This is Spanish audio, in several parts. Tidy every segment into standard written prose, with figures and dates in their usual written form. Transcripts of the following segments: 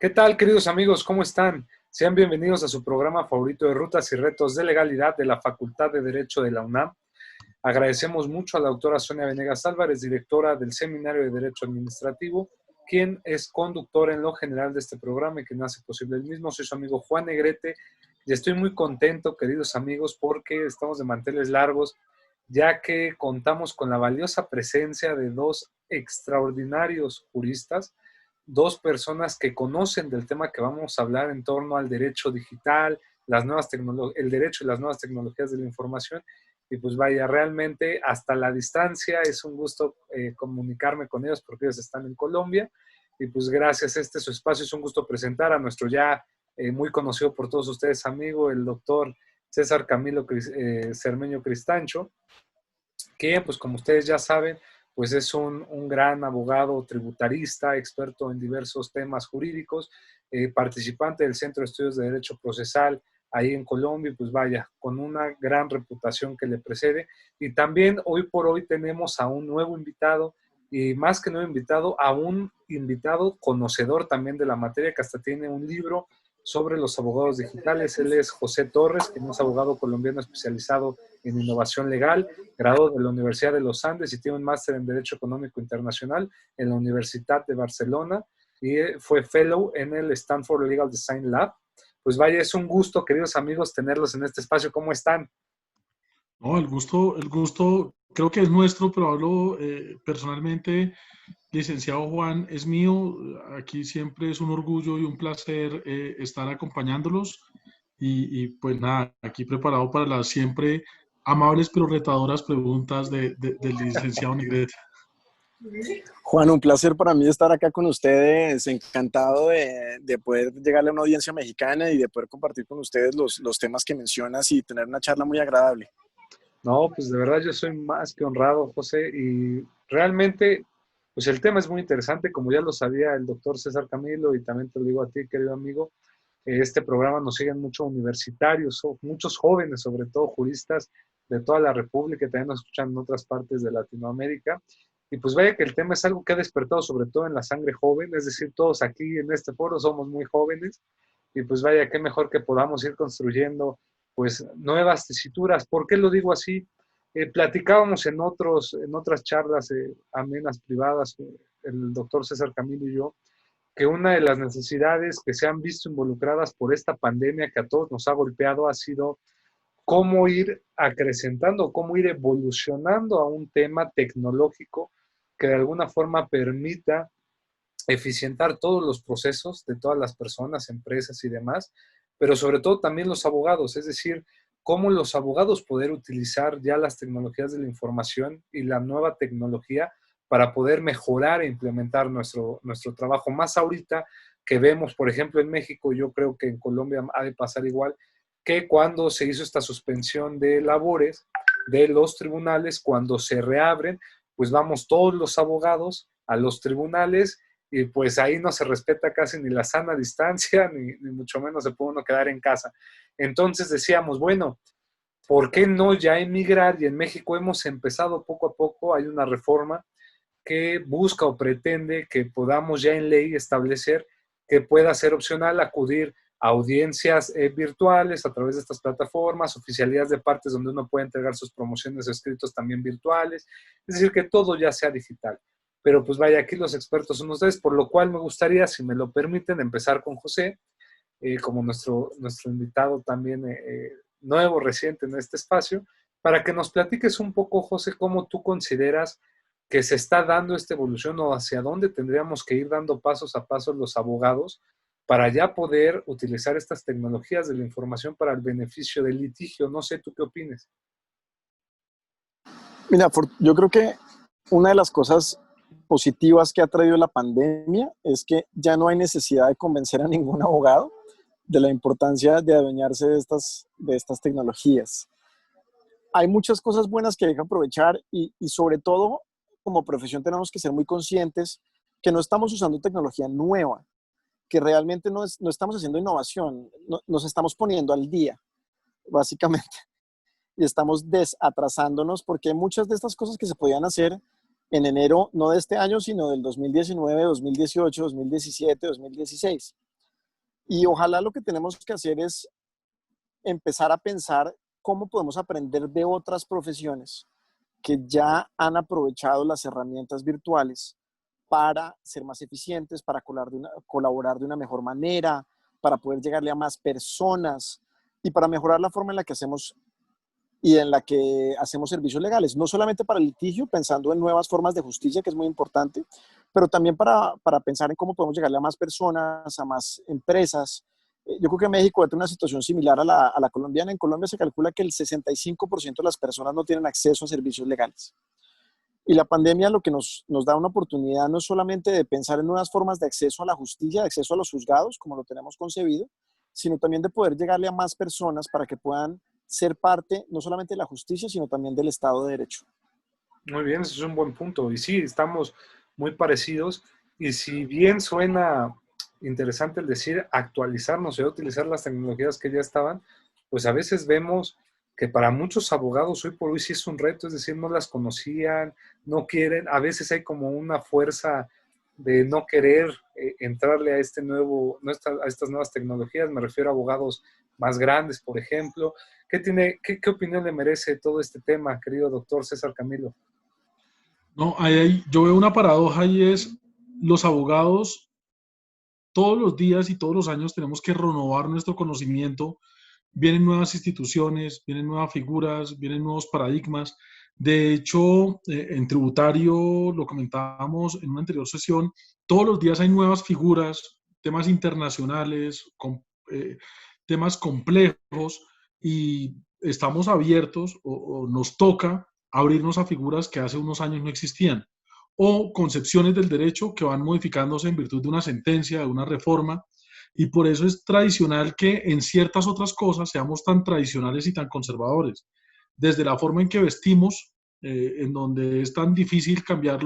¿Qué tal, queridos amigos? ¿Cómo están? Sean bienvenidos a su programa favorito de Rutas y Retos de Legalidad de la Facultad de Derecho de la UNAM. Agradecemos mucho a la doctora Sonia Venegas Álvarez, directora del Seminario de Derecho Administrativo, quien es conductora en lo general de este programa y quien hace posible el mismo. Soy su amigo Juan Negrete y estoy muy contento, queridos amigos, porque estamos de manteles largos, ya que contamos con la valiosa presencia de dos extraordinarios juristas, dos personas que conocen del tema que vamos a hablar en torno al derecho digital, el derecho y las nuevas tecnologías de la información. Y pues vaya, realmente hasta la distancia es un gusto comunicarme con ellos porque ellos están en Colombia. Y pues gracias a su espacio es un gusto presentar a nuestro ya muy conocido por todos ustedes amigo, el doctor César Camilo Cermeño Cristancho, que pues como ustedes ya saben, pues es un gran abogado tributarista, experto en diversos temas jurídicos, participante del Centro de Estudios de Derecho Procesal ahí en Colombia, y pues vaya, con una gran reputación que le precede. Y también hoy por hoy tenemos a un nuevo invitado, y más que nuevo invitado, a un invitado conocedor también de la materia, que hasta tiene un libro sobre los abogados digitales. Él es José Torres, que es abogado colombiano especializado en innovación legal, graduado de la Universidad de los Andes y tiene un máster en Derecho Económico Internacional en la Universidad de Barcelona y fue fellow en el Stanford Legal Design Lab. Pues vaya, es un gusto, queridos amigos, tenerlos en este espacio. ¿Cómo están? No, el gusto creo que es nuestro, pero hablo personalmente, licenciado Juan, es mío. Aquí siempre es un orgullo y un placer estar acompañándolos pues nada, aquí preparado para las siempre amables pero retadoras preguntas del licenciado Negrete. Juan, un placer para mí estar acá con ustedes, encantado de poder llegarle a una audiencia mexicana y de poder compartir con ustedes los temas que mencionas y tener una charla muy agradable. No, pues de verdad yo soy más que honrado, José, y realmente, pues el tema es muy interesante, como ya lo sabía el doctor César Camilo, y también te lo digo a ti, querido amigo. Este programa nos siguen muchos universitarios, muchos jóvenes, sobre todo juristas de toda la República, que también nos escuchan en otras partes de Latinoamérica. Y pues vaya que el tema es algo que ha despertado sobre todo en la sangre joven, es decir, todos aquí en este foro somos muy jóvenes, y pues vaya, qué mejor que podamos ir construyendo pues nuevas tesituras. ¿Por qué lo digo así? Platicábamos en otras charlas amenas privadas, el doctor César Camilo y yo, que una de las necesidades que se han visto involucradas por esta pandemia que a todos nos ha golpeado ha sido cómo ir acrecentando, cómo ir evolucionando a un tema tecnológico que de alguna forma permita eficientar todos los procesos de todas las personas, empresas y demás, pero sobre todo también los abogados, es decir, cómo los abogados poder utilizar ya las tecnologías de la información y la nueva tecnología para poder mejorar e implementar nuestro trabajo. Más ahorita que vemos, por ejemplo, en México, yo creo que en Colombia ha de pasar igual, que cuando se hizo esta suspensión de labores de los tribunales, cuando se reabren, pues vamos todos los abogados a los tribunales y pues ahí no se respeta casi ni la sana distancia, ni mucho menos se puede uno quedar en casa. Entonces decíamos, bueno, ¿por qué no ya emigrar? Y en México hemos empezado poco a poco, hay una reforma que busca o pretende que podamos ya en ley establecer que pueda ser opcional acudir a audiencias virtuales a través de estas plataformas, oficialías de partes donde uno puede entregar sus promociones o escritos también virtuales, es decir, que todo ya sea digital. Pero pues vaya, aquí los expertos son ustedes, por lo cual me gustaría, si me lo permiten, empezar con José, como nuestro invitado también nuevo, reciente en este espacio, para que nos platiques un poco, José, cómo tú consideras que se está dando esta evolución o hacia dónde tendríamos que ir dando pasos a pasos los abogados para ya poder utilizar estas tecnologías de la información para el beneficio del litigio. No sé, ¿tú qué opines? Mira, yo creo que una de las cosas positivas que ha traído la pandemia es que ya no hay necesidad de convencer a ningún abogado de la importancia de adueñarse de estas tecnologías. Hay muchas cosas buenas que hay que aprovechar y sobre todo como profesión tenemos que ser muy conscientes que no estamos usando tecnología nueva, que realmente no estamos haciendo innovación, nos estamos poniendo al día, básicamente, y estamos desatrasándonos porque muchas de estas cosas que se podían hacer en enero, no de este año, sino del 2019, 2018, 2017, 2016, Y ojalá lo que tenemos que hacer es empezar a pensar cómo podemos aprender de otras profesiones que ya han aprovechado las herramientas virtuales para ser más eficientes, para colaborar de una mejor manera, para poder llegarle a más personas y para mejorar la forma en la que hacemos y en la que hacemos servicios legales, no solamente para el litigio, pensando en nuevas formas de justicia, que es muy importante, pero también para pensar en cómo podemos llegarle a más personas, a más empresas. Yo creo que México tiene una situación similar a la colombiana. En Colombia se calcula que el 65% de las personas no tienen acceso a servicios legales. Y la pandemia lo que nos da una oportunidad no solamente de pensar en nuevas formas de acceso a la justicia, de acceso a los juzgados, como lo tenemos concebido, sino también de poder llegarle a más personas para que puedan ser parte no solamente de la justicia, sino también del Estado de Derecho. Muy bien, ese es un buen punto. Y sí, estamos muy parecidos. Y si bien suena interesante el decir actualizarnos y utilizar las tecnologías que ya estaban, pues a veces vemos que para muchos abogados hoy por hoy sí es un reto, es decir, no las conocían, no quieren, a veces hay como una fuerza de no querer entrarle a a estas nuevas tecnologías. Me refiero a abogados más grandes, por ejemplo. ¿Qué opinión le merece todo este tema, querido doctor César Camilo? No, yo veo una paradoja y es los abogados todos los días y todos los años tenemos que renovar nuestro conocimiento. Vienen nuevas instituciones, vienen nuevas figuras, vienen nuevos paradigmas. De hecho, en tributario, lo comentábamos en una anterior sesión, todos los días hay nuevas figuras, temas internacionales, temas complejos y estamos abiertos o nos toca abrirnos a figuras que hace unos años no existían o concepciones del derecho que van modificándose en virtud de una sentencia, de una reforma, y por eso es tradicional que en ciertas otras cosas seamos tan tradicionales y tan conservadores. Desde la forma en que vestimos, en donde es tan difícil cambiar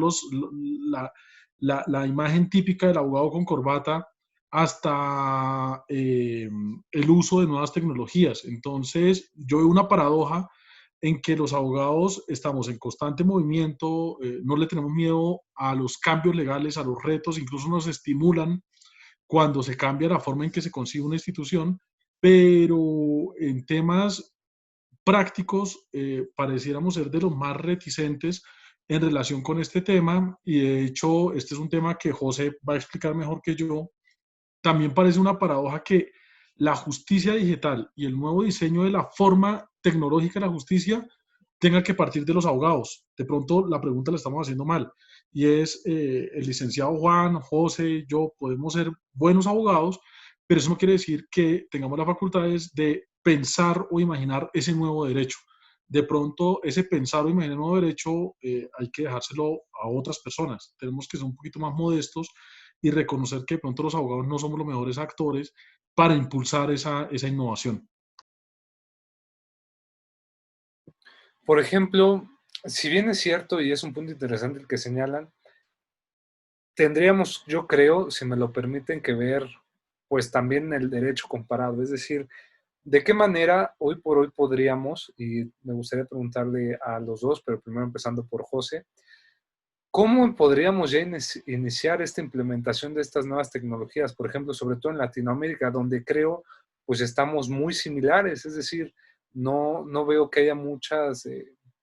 la imagen típica del abogado con corbata, hasta el uso de nuevas tecnologías. Entonces, yo veo una paradoja en que los abogados estamos en constante movimiento, no le tenemos miedo a los cambios legales, a los retos, incluso nos estimulan cuando se cambia la forma en que se concibe una institución, pero en temas prácticos pareciéramos ser de los más reticentes en relación con este tema, y de hecho este es un tema que José va a explicar mejor que yo. También parece una paradoja que la justicia digital y el nuevo diseño de la forma tecnológica de la justicia tenga que partir de los abogados. De pronto la pregunta la estamos haciendo mal y es el licenciado Juan, José, yo podemos ser buenos abogados, pero eso no quiere decir que tengamos las facultades de pensar o imaginar ese nuevo derecho. De pronto ese pensar o imaginar un nuevo derecho hay que dejárselo a otras personas. Tenemos que ser un poquito más modestos y reconocer que de pronto los abogados no somos los mejores actores para impulsar esa innovación. Por ejemplo, si bien es cierto y es un punto interesante el que señalan, tendríamos, yo creo, si me lo permiten, que ver pues también el derecho comparado, es decir, ¿de qué manera hoy por hoy podríamos, y me gustaría preguntarle a los dos, pero primero empezando por José, cómo podríamos ya iniciar esta implementación de estas nuevas tecnologías, por ejemplo, sobre todo en Latinoamérica, donde creo pues estamos muy similares, es decir, no veo que haya muchas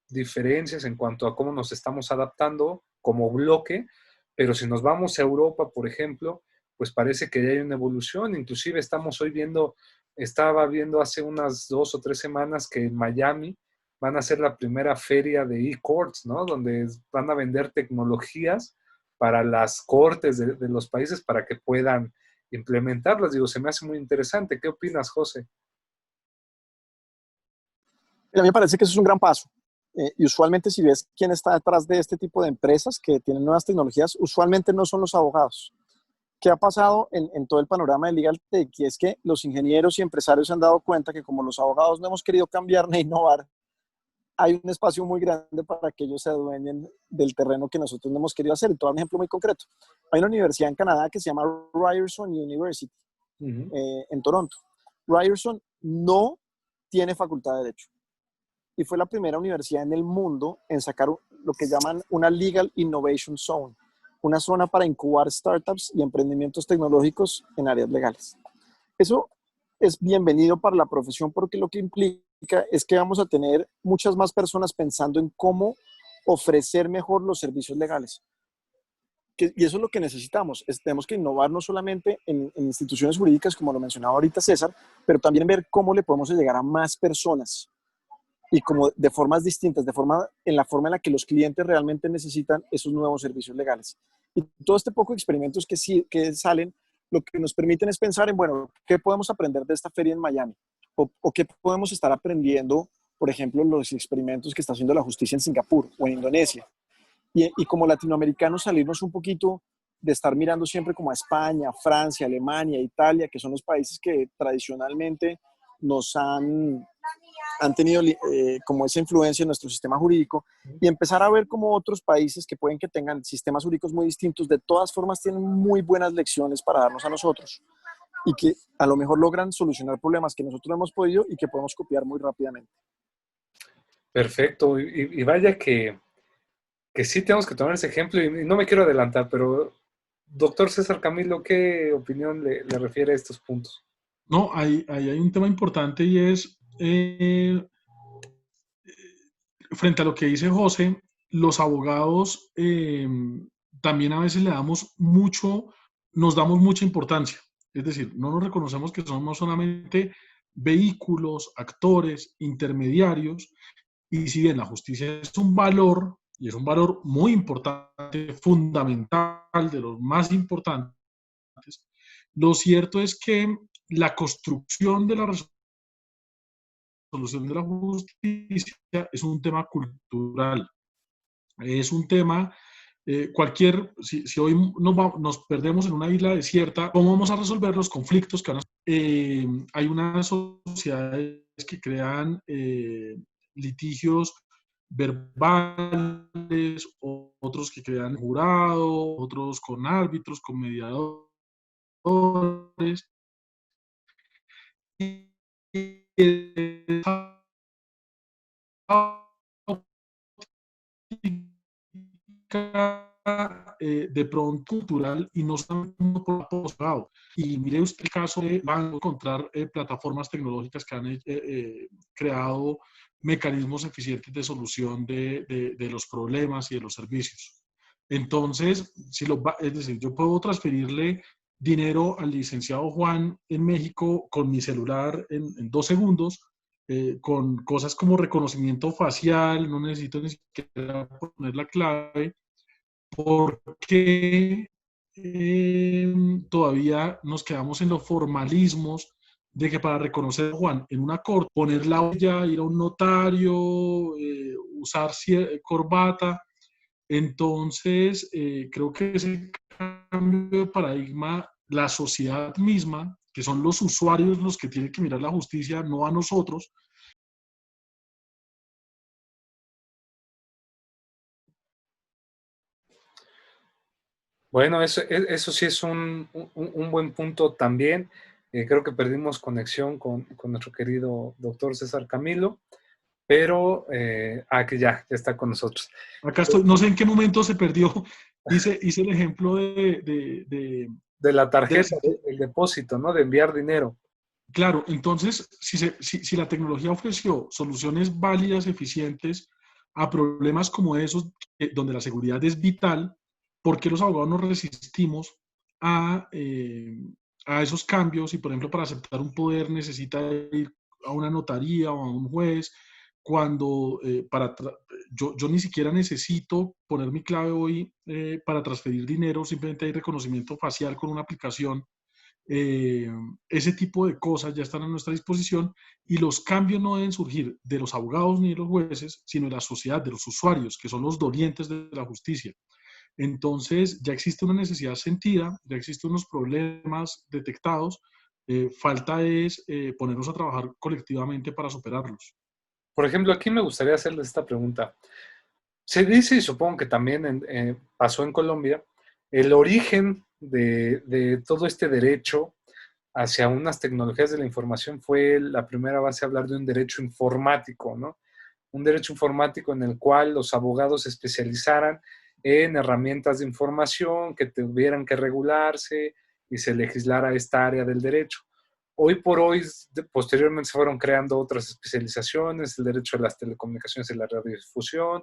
diferencias en cuanto a cómo nos estamos adaptando como bloque, pero si nos vamos a Europa, por ejemplo, pues parece que ya hay una evolución, inclusive estaba viendo hace unas 2 o 3 semanas que en Miami van a ser la primera feria de e-courts, ¿no? Donde van a vender tecnologías para las cortes de los países para que puedan implementarlas. Digo, se me hace muy interesante. ¿Qué opinas, José? A mí me parece que eso es un gran paso. Y usualmente si ves quién está detrás de este tipo de empresas que tienen nuevas tecnologías, usualmente no son los abogados. ¿Qué ha pasado en todo el panorama de Legal Tech? Y es que los ingenieros y empresarios se han dado cuenta que como los abogados no hemos querido cambiar ni innovar, hay un espacio muy grande para que ellos se adueñen del terreno que nosotros no hemos querido hacer. Y te voy a dar un ejemplo muy concreto. Hay una universidad en Canadá que se llama Ryerson University, en Toronto. Ryerson no tiene facultad de Derecho y fue la primera universidad en el mundo en sacar lo que llaman una Legal Innovation Zone, una zona para incubar startups y emprendimientos tecnológicos en áreas legales. Eso es bienvenido para la profesión porque lo que implica es que vamos a tener muchas más personas pensando en cómo ofrecer mejor los servicios legales. Y eso es lo que necesitamos. Tenemos que innovar no solamente en instituciones jurídicas, como lo mencionaba ahorita César, pero también ver cómo le podemos llegar a más personas y como de formas distintas, en la forma en la que los clientes realmente necesitan esos nuevos servicios legales. Y todo este poco de experimentos que salen, lo que nos permiten es pensar en, bueno, ¿qué podemos aprender de esta feria en Miami? O qué podemos estar aprendiendo, por ejemplo, los experimentos que está haciendo la justicia en Singapur o en Indonesia. Y como latinoamericanos salirnos un poquito de estar mirando siempre como a España, Francia, Alemania, Italia, que son los países que tradicionalmente nos han tenido como esa influencia en nuestro sistema jurídico, y empezar a ver como otros países que pueden que tengan sistemas jurídicos muy distintos, de todas formas tienen muy buenas lecciones para darnos a nosotros y que a lo mejor logran solucionar problemas que nosotros no hemos podido y que podemos copiar muy rápidamente. Perfecto. Y vaya que sí tenemos que tomar ese ejemplo y no me quiero adelantar, pero doctor César Camilo, ¿qué opinión le refiere a estos puntos? No, ahí hay un tema importante y es, frente a lo que dice José, los abogados también a veces nos damos mucha importancia. Es decir, no nos reconocemos que somos solamente vehículos, actores, intermediarios, y si bien la justicia es un valor, y es un valor muy importante, fundamental, de los más importantes, lo cierto es que la construcción de la resolución de la justicia es un tema cultural, es un tema, si hoy nos perdemos en una isla desierta, ¿cómo vamos a resolver los conflictos que van a... hay unas sociedades que crean litigios verbales, otros que crean jurado, otros con árbitros, con mediadores. De pronto cultural y no solamente por posgrado. Y mire usted el caso de van a encontrar plataformas tecnológicas que han creado mecanismos eficientes de solución de los problemas y de los servicios. Entonces, es decir, yo puedo transferirle dinero al licenciado Juan en México con mi celular en 2 segundos, con cosas como reconocimiento facial, no necesito ni siquiera poner la clave, porque todavía nos quedamos en los formalismos de que para reconocer a Juan en una corte, poner la huella, ir a un notario, usar corbata. Entonces, creo que ese cambio de paradigma, la sociedad misma, que son los usuarios los que tienen que mirar la justicia, no a nosotros. Bueno, eso sí es un buen punto también. Creo que perdimos conexión con nuestro querido doctor César Camilo, pero que ya está con nosotros. Acá estoy, no sé en qué momento se perdió. Hice el ejemplo De la tarjeta, el depósito, ¿no? De enviar dinero. Claro, entonces, si la tecnología ofreció soluciones válidas, eficientes a problemas como esos, donde la seguridad es vital, ¿por qué los abogados nos resistimos a, eh, a esos cambios? Y, por ejemplo, para aceptar un poder necesita ir a una notaría o a un juez, cuando yo ni siquiera necesito poner mi clave hoy para transferir dinero, simplemente hay reconocimiento facial con una aplicación. eh, Ese tipo de cosas ya están a nuestra disposición, y los cambios no deben surgir de los abogados ni de los jueces, sino de la sociedad, de los usuarios, que son los dolientes de la justicia. Entonces, ya existe una necesidad sentida, ya existen unos problemas detectados, falta es ponernos a trabajar colectivamente para superarlos. Por ejemplo, aquí me gustaría hacerles esta pregunta. Se dice, y supongo que también pasó en Colombia, el origen de todo este derecho hacia unas tecnologías de la información fue la primera base a hablar de un derecho informático, ¿no? Un derecho informático en el cual los abogados se especializaran en herramientas de información que tuvieran que regularse y se legislara esta área del derecho. Hoy por hoy, posteriormente se fueron creando otras especializaciones, el derecho a las telecomunicaciones y la radiodifusión,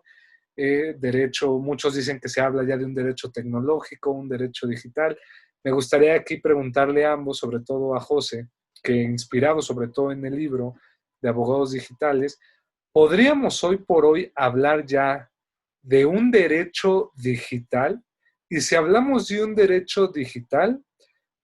derecho, muchos dicen que se habla ya de un derecho tecnológico, un derecho digital. Me gustaría aquí preguntarle a ambos, sobre todo a José, que inspirado sobre todo en el libro de Abogados Digitales, ¿podríamos hoy por hoy hablar ya de un derecho digital? Y si hablamos de un derecho digital,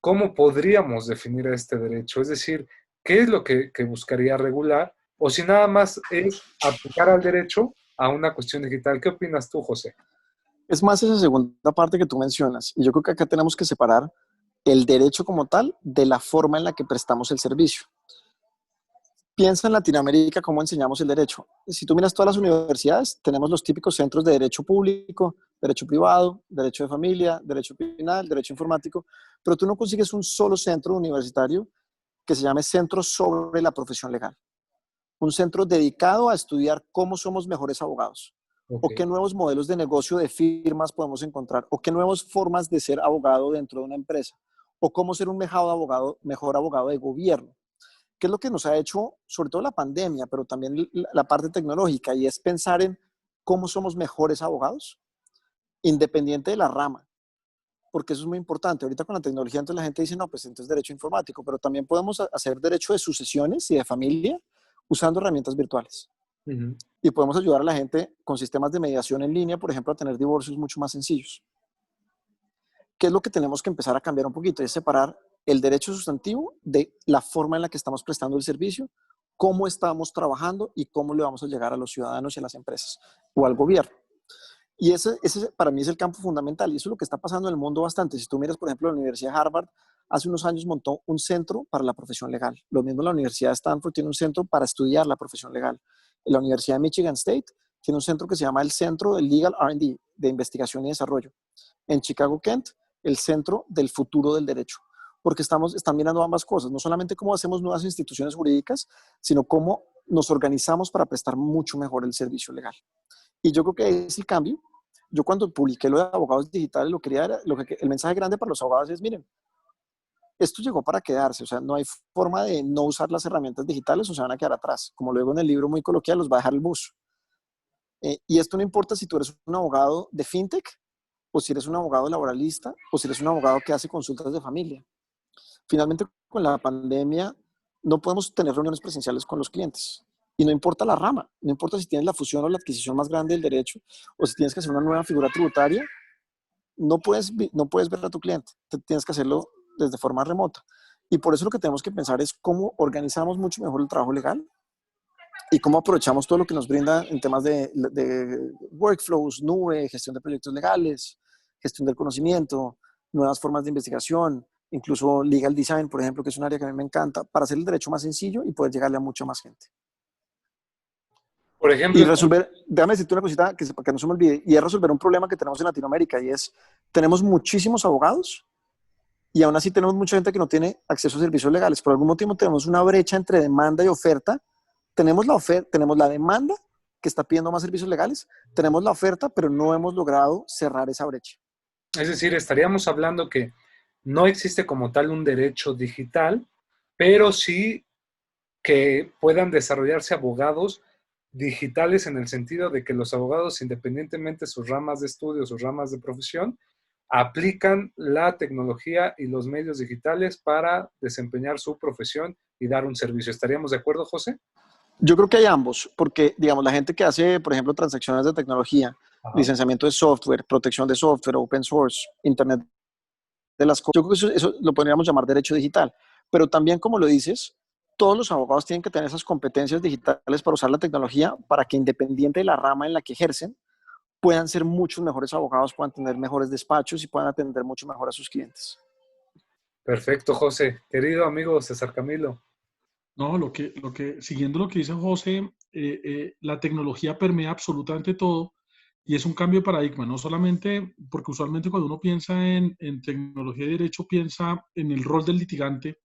¿cómo podríamos definir este derecho? Es decir, ¿qué es lo que buscaría regular? O si nada más es aplicar al derecho a una cuestión digital. ¿Qué opinas tú, José? Es más esa segunda parte que tú mencionas. Y yo creo que acá tenemos que separar el derecho como tal de la forma en la que prestamos el servicio. Piensa en Latinoamérica cómo enseñamos el derecho. Si tú miras todas las universidades, tenemos los típicos centros de derecho público, derecho privado, derecho de familia, derecho penal, derecho informático, pero tú no consigues un solo centro universitario que se llame Centro sobre la Profesión Legal. Un centro dedicado a estudiar cómo somos mejores abogados, o Ok. qué nuevos modelos de negocio de firmas podemos encontrar, o qué nuevas formas de ser abogado dentro de una empresa, o cómo ser un mejor abogado de gobierno. ¿Qué es lo que nos ha hecho, sobre todo la pandemia, pero también la parte tecnológica? Y es pensar en cómo somos mejores abogados, independiente de la rama, porque eso es muy importante. Ahorita con la tecnología, entonces la gente dice, no, pues entonces derecho informático, pero también podemos hacer derecho de sucesiones y de familia usando herramientas virtuales. Ujú. Y podemos ayudar a la gente con sistemas de mediación en línea, por ejemplo, a tener divorcios mucho más sencillos. ¿Qué es lo que tenemos que empezar a cambiar un poquito? Es separar el derecho sustantivo de la forma en la que estamos prestando el servicio, cómo estamos trabajando y cómo le vamos a llegar a los ciudadanos y a las empresas o al gobierno. Y ese para mí es el campo fundamental y eso es lo que está pasando en el mundo bastante. Si tú miras, por ejemplo, la Universidad de Harvard hace unos años montó un centro para la profesión legal. Lo mismo la Universidad de Stanford tiene un centro para estudiar la profesión legal. La Universidad de Michigan State tiene un centro que se llama el Centro de Legal R&D, de Investigación y Desarrollo. En Chicago, Kent, el Centro del Futuro del Derecho. Porque están mirando ambas cosas, no solamente cómo hacemos nuevas instituciones jurídicas, sino cómo nos organizamos para prestar mucho mejor el servicio legal. Y yo creo que es el cambio. Yo cuando publiqué lo de abogados digitales, el mensaje grande para los abogados es, miren, esto llegó para quedarse, o sea, no hay forma de no usar las herramientas digitales o se van a quedar atrás. Como luego en el libro muy coloquial, los va a dejar el bus. Y esto no importa si tú eres un abogado de fintech, o si eres un abogado laboralista, o si eres un abogado que hace consultas de familia. Finalmente, con la pandemia, no podemos tener reuniones presenciales con los clientes. Y no importa la rama, no importa si tienes la fusión o la adquisición más grande del derecho, o si tienes que hacer una nueva figura tributaria, no puedes ver a tu cliente, tienes que hacerlo desde forma remota. Y por eso lo que tenemos que pensar es cómo organizamos mucho mejor el trabajo legal y cómo aprovechamos todo lo que nos brinda en temas de workflows, nube, gestión de proyectos legales, gestión del conocimiento, nuevas formas de investigación, incluso legal design, por ejemplo, que es un área que a mí me encanta, para hacer el derecho más sencillo y poder llegarle a mucha más gente. Por Y ejemplo, resolver, déjame decirte una cosita para que no se me olvide, y es resolver un problema que tenemos en Latinoamérica, y es, tenemos muchísimos abogados, y aún así tenemos mucha gente que no tiene acceso a servicios legales. Por algún motivo tenemos una brecha entre demanda y oferta. Tenemos la demanda que está pidiendo más servicios legales, tenemos la oferta, pero no hemos logrado cerrar esa brecha. es decir, estaríamos hablando que no existe como tal un derecho digital, pero sí que puedan desarrollarse abogados digitales en el sentido de que los abogados, independientemente de sus ramas de estudio, sus ramas de profesión, aplican la tecnología y los medios digitales para desempeñar su profesión y dar un servicio. ¿Estaríamos de acuerdo, José? Yo creo que hay ambos, porque, digamos, la gente que hace, por ejemplo, transacciones de tecnología, Ajá. licenciamiento de software, protección de software, open source, Internet de las cosas, yo creo que eso lo podríamos llamar derecho digital. Pero también, como lo dices, todos los abogados tienen que tener esas competencias digitales para usar la tecnología para que, independiente de la rama en la que ejercen, puedan ser muchos mejores abogados, puedan tener mejores despachos y puedan atender mucho mejor a sus clientes. Perfecto, José. Querido amigo César Camilo. No, siguiendo lo que dice José, la tecnología permea absolutamente todo y es un cambio de paradigma, no solamente porque usualmente cuando uno piensa en tecnología y derecho piensa en el rol del litigante,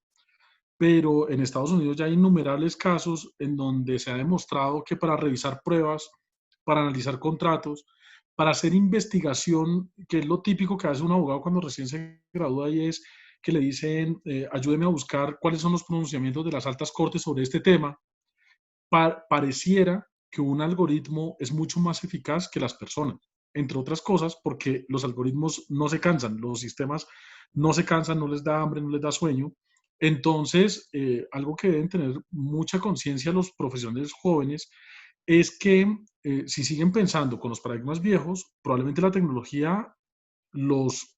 pero en Estados Unidos ya hay innumerables casos en donde se ha demostrado que para revisar pruebas, para analizar contratos, para hacer investigación, que es lo típico que hace un abogado cuando recién se gradúa y es que le dicen, ayúdeme a buscar cuáles son los pronunciamientos de las altas cortes sobre este tema, pareciera que un algoritmo es mucho más eficaz que las personas, entre otras cosas porque los algoritmos no se cansan, los sistemas no se cansan, no les da hambre, no les da sueño. Entonces, algo que deben tener mucha conciencia los profesionales jóvenes es que si siguen pensando con los paradigmas viejos, probablemente la tecnología los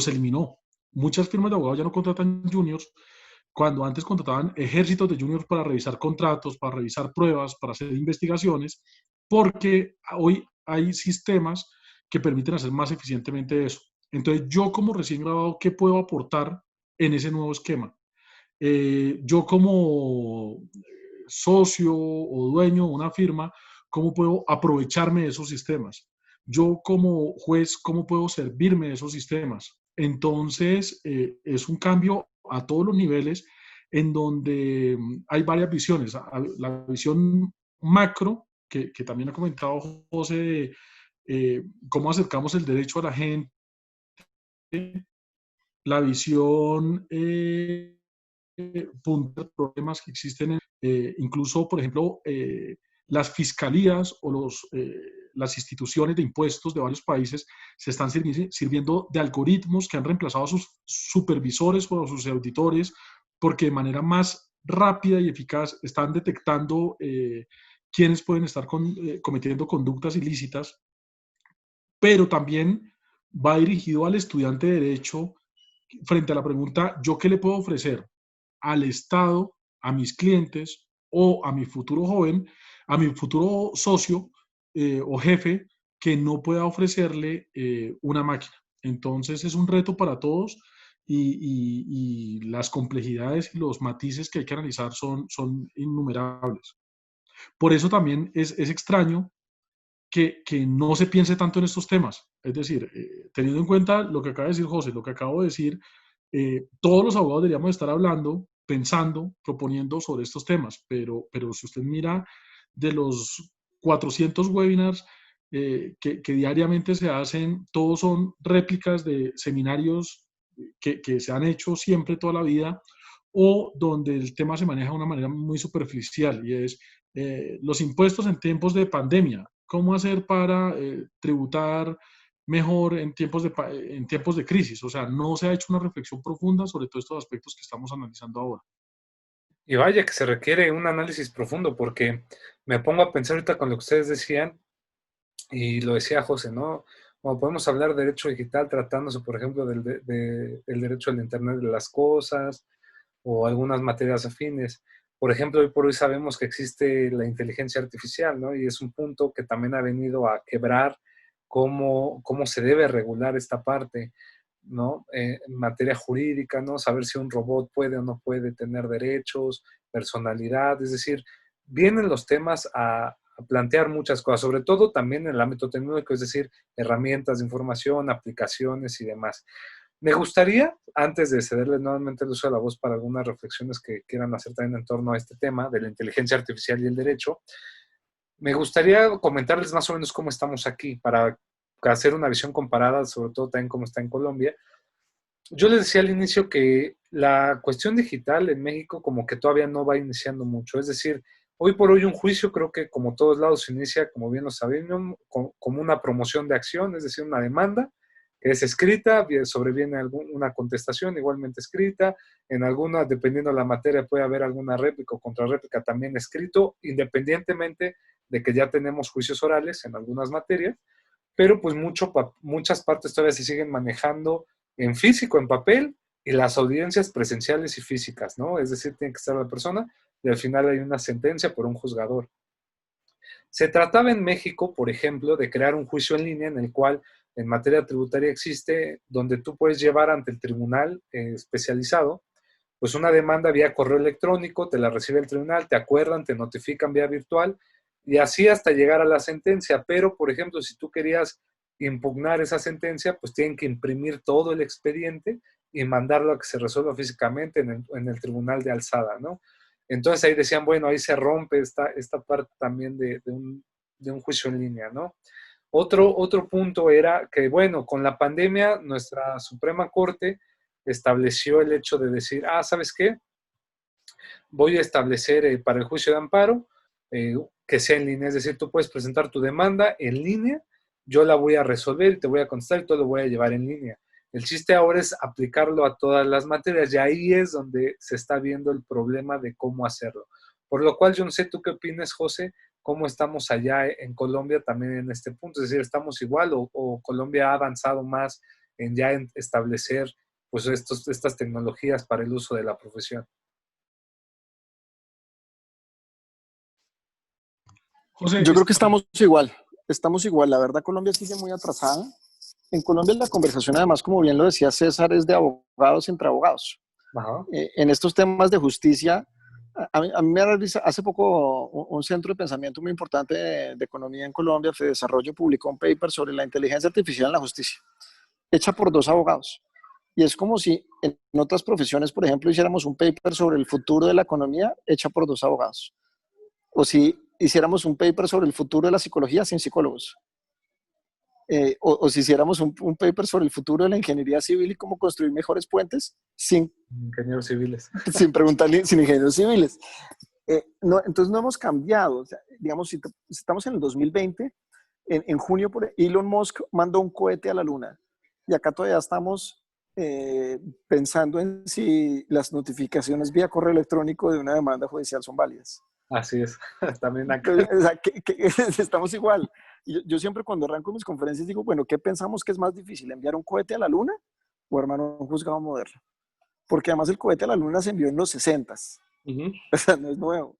eliminó. Muchas firmas de abogados ya no contratan juniors, cuando antes contrataban ejércitos de juniors para revisar contratos, para revisar pruebas, para hacer investigaciones, porque hoy hay sistemas que permiten hacer más eficientemente eso. Entonces, yo como recién graduado, ¿qué puedo aportar en ese nuevo esquema? Yo como socio o dueño de una firma, ¿cómo puedo aprovecharme de esos sistemas? Yo como juez, ¿cómo puedo servirme de esos sistemas? Entonces, es un cambio a todos los niveles en donde hay varias visiones. La visión macro, que también ha comentado José, de cómo acercamos el derecho a la gente, la visión puntos de problemas que existen, incluso, por ejemplo, las fiscalías o las instituciones de impuestos de varios países se están sirviendo de algoritmos que han reemplazado a sus supervisores o a sus auditores, porque de manera más rápida y eficaz están detectando quiénes pueden estar cometiendo conductas ilícitas, pero también va dirigido al estudiante de derecho frente a la pregunta, ¿yo qué le puedo ofrecer al Estado, a mis clientes o a mi futuro joven, a mi futuro socio o jefe que no pueda ofrecerle una máquina? Entonces es un reto para todos y las complejidades y los matices que hay que analizar son innumerables. Por eso también es extraño que no se piense tanto en estos temas. Es decir, teniendo en cuenta lo que acaba de decir José, lo que acabo de decir, todos los abogados deberíamos estar hablando, pensando, proponiendo sobre estos temas, pero si usted mira de los 400 webinars que diariamente se hacen, todos son réplicas de seminarios que se han hecho siempre toda la vida o donde el tema se maneja de una manera muy superficial y es los impuestos en tiempos de pandemia. ¿Cómo hacer para tributar mejor en tiempos de crisis? O sea, no se ha hecho una reflexión profunda sobre todos estos aspectos que estamos analizando ahora. Y vaya que se requiere un análisis profundo, porque me pongo a pensar ahorita con lo que ustedes decían, y lo decía José, ¿no? Como podemos hablar de derecho digital tratándose, por ejemplo, del derecho al Internet de las cosas o algunas materias afines. Por ejemplo, hoy por hoy sabemos que existe la inteligencia artificial, ¿no? Y es un punto que también ha venido a quebrar cómo se debe regular esta parte, ¿no? En materia jurídica, ¿no? Saber si un robot puede o no puede tener derechos, personalidad, es decir, vienen los temas a plantear muchas cosas, sobre todo también en el ámbito tecnológico, es decir, herramientas de información, aplicaciones y demás. Me gustaría, antes de cederles nuevamente el uso de la voz para algunas reflexiones que quieran hacer también en torno a este tema de la inteligencia artificial y el derecho, me gustaría comentarles más o menos cómo estamos aquí para hacer una visión comparada, sobre todo también cómo está en Colombia. Yo les decía al inicio que la cuestión digital en México como que todavía no va iniciando mucho. Es decir, hoy por hoy un juicio creo que como todos lados se inicia, como bien lo sabemos, como una promoción de acción, es decir, una demanda que es escrita, sobreviene una contestación igualmente escrita, en alguna, dependiendo de la materia, puede haber alguna réplica o contrarréplica también escrito, independientemente de que ya tenemos juicios orales en algunas materias, pero pues muchas partes todavía se siguen manejando en físico, en papel, y las audiencias presenciales y físicas, ¿no? Es decir, tiene que estar la persona y al final hay una sentencia por un juzgador. Se trataba en México, por ejemplo, de crear un juicio en línea en el cual en materia tributaria existe, donde tú puedes llevar ante el tribunal especializado, pues una demanda vía correo electrónico, te la recibe el tribunal, te acuerdan, te notifican vía virtual y así hasta llegar a la sentencia. Pero, por ejemplo, si tú querías impugnar esa sentencia, pues tienen que imprimir todo el expediente y mandarlo a que se resuelva físicamente en el tribunal de alzada, ¿no? Entonces ahí decían, bueno, ahí se rompe esta parte también de un juicio en línea, ¿no? Otro punto era que, bueno, con la pandemia, nuestra Suprema Corte estableció el hecho de decir, ¿sabes qué? Voy a establecer para el juicio de amparo que sea en línea, es decir, tú puedes presentar tu demanda en línea, yo la voy a resolver y te voy a contestar y todo lo voy a llevar en línea. El chiste ahora es aplicarlo a todas las materias y ahí es donde se está viendo el problema de cómo hacerlo. Por lo cual yo no sé tú qué opinas, José, cómo estamos allá en Colombia también en este punto, es decir, ¿estamos igual o Colombia ha avanzado más en ya en establecer pues estas tecnologías para el uso de la profesión? José, Yo creo que estamos igual. La verdad, Colombia sigue muy atrasada. En Colombia la conversación, además, como bien lo decía César, es de abogados entre abogados. Ajá. En estos temas de justicia, a mí me da risa, hace poco un centro de pensamiento muy importante de economía en Colombia, Fede Desarrollo, publicó un paper sobre la inteligencia artificial en la justicia, hecha por 2 abogados. Y es como si en otras profesiones, por ejemplo, hiciéramos un paper sobre el futuro de la economía hecha por 2 abogados. O si hiciéramos un paper sobre el futuro de la psicología sin psicólogos. O si hiciéramos un paper sobre el futuro de la ingeniería civil y cómo construir mejores puentes sin, Ingenieros civiles. sin preguntarle, sin ingenieros civiles. No, entonces no hemos cambiado. O sea, digamos, si estamos en el 2020, en junio Elon Musk mandó un cohete a la luna y acá todavía estamos pensando en si las notificaciones vía correo electrónico de una demanda judicial son válidas. Así es, también acá. O sea, estamos igual. Yo siempre cuando arranco mis conferencias digo, bueno, ¿qué pensamos que es más difícil? ¿Enviar un cohete a la luna o armar un juzgado moderno? Porque además el cohete a la luna se envió en los 60s. Uh-huh. O sea, no es nuevo.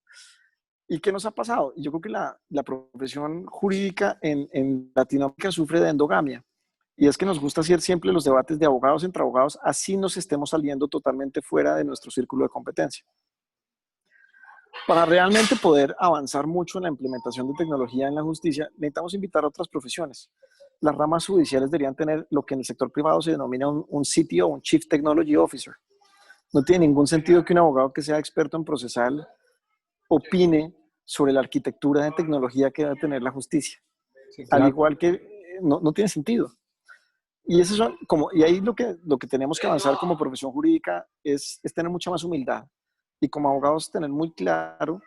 ¿Y qué nos ha pasado? Yo creo que la profesión jurídica en Latinoamérica sufre de endogamia. Y es que nos gusta hacer siempre los debates de abogados entre abogados, así nos estemos saliendo totalmente fuera de nuestro círculo de competencia. Para realmente poder avanzar mucho en la implementación de tecnología en la justicia, necesitamos invitar a otras profesiones. Las ramas judiciales deberían tener lo que en el sector privado se denomina un CTO, un Chief Technology Officer. No tiene ningún sentido que un abogado que sea experto en procesal opine sobre la arquitectura de tecnología que debe tener la justicia. Sí, claro. Al igual que no tiene sentido. Y, y ahí lo que tenemos que avanzar como profesión jurídica es tener mucha más humildad. Y como abogados tener muy claro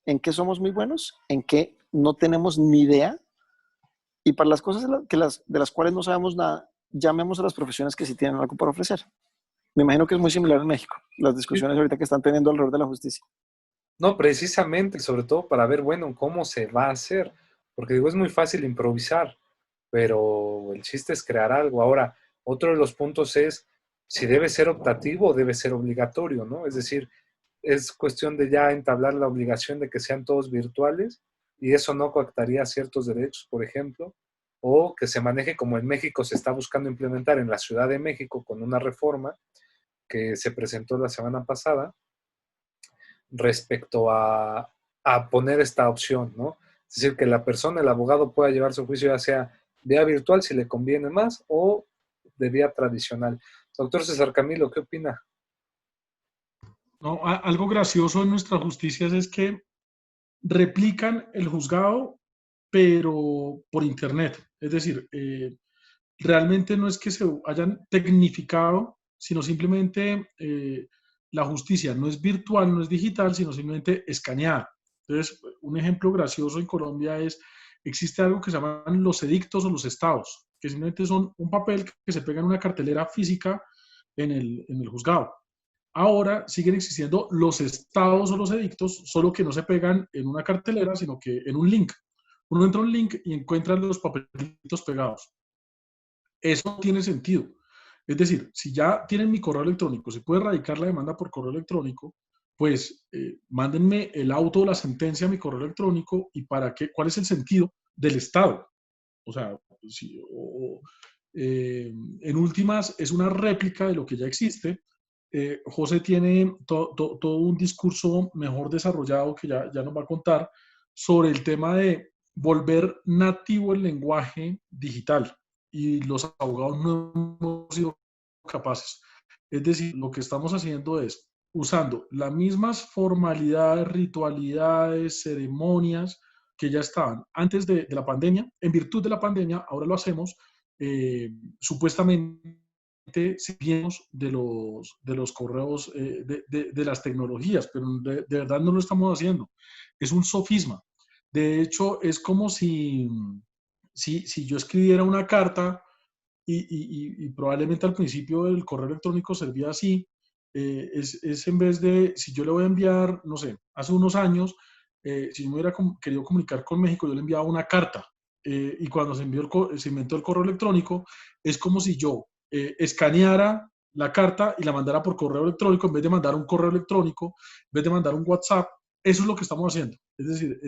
en qué somos muy buenos, en qué no tenemos ni idea. Y para las cosas de las cuales no sabemos nada, llamemos a las profesiones que sí tienen algo por ofrecer. Me imagino que es muy similar en México, las discusiones ahorita que están teniendo alrededor de la justicia. No, precisamente, sobre todo para ver, bueno, cómo se va a hacer. Porque digo, es muy fácil improvisar, pero el chiste es crear algo. Ahora, otro de los puntos es si debe ser optativo o debe ser obligatorio, ¿no? Es decir, es cuestión de ya entablar la obligación de que sean todos virtuales y eso no coactaría ciertos derechos, por ejemplo, o que se maneje como en México se está buscando implementar en la Ciudad de México con una reforma que se presentó la semana pasada respecto a poner esta opción, ¿no? Es decir, que la persona, el abogado pueda llevar su juicio ya sea vía virtual si le conviene más o de vía tradicional. Doctor César Camilo, ¿qué opina? No, algo gracioso en nuestras justicias es que replican el juzgado, pero por internet. Es decir, realmente no es que se hayan tecnificado, sino simplemente la justicia no es virtual, no es digital, sino simplemente escaneada. Entonces, un ejemplo gracioso en Colombia es, existe algo que se llaman los edictos o los estados, que simplemente son un papel que se pega en una cartelera física en el juzgado. Ahora siguen existiendo los estados o los edictos, solo que no se pegan en una cartelera, sino que en un link. Uno entra a un link y encuentra los papelitos pegados. Eso no tiene sentido. Es decir, si ya tienen mi correo electrónico, se puede radicar la demanda por correo electrónico, pues mándenme el auto o la sentencia a mi correo electrónico y para qué, cuál es el sentido del Estado. O sea, si, en últimas es una réplica de lo que ya existe. José tiene todo un discurso mejor desarrollado que ya nos va a contar sobre el tema de volver nativo el lenguaje digital y los abogados no hemos sido capaces. Es decir, lo que estamos haciendo es usando las mismas formalidades, ritualidades, ceremonias que ya estaban antes de la pandemia. En virtud de la pandemia, ahora lo hacemos supuestamente sirviéndonos de los correos, de las tecnologías, pero de verdad no lo estamos haciendo. Es un sofisma. De hecho, es como si yo escribiera una carta y probablemente al principio el correo electrónico servía así, es en vez de, si yo le voy a enviar, no sé, hace unos años, si yo me hubiera querido comunicar con México, yo le enviaba una carta. Y cuando se inventó el correo electrónico, es como si yo escaneara la carta y la mandara por correo electrónico en vez de mandar un correo electrónico, en vez de mandar un WhatsApp. Eso es lo que estamos haciendo. Es decir,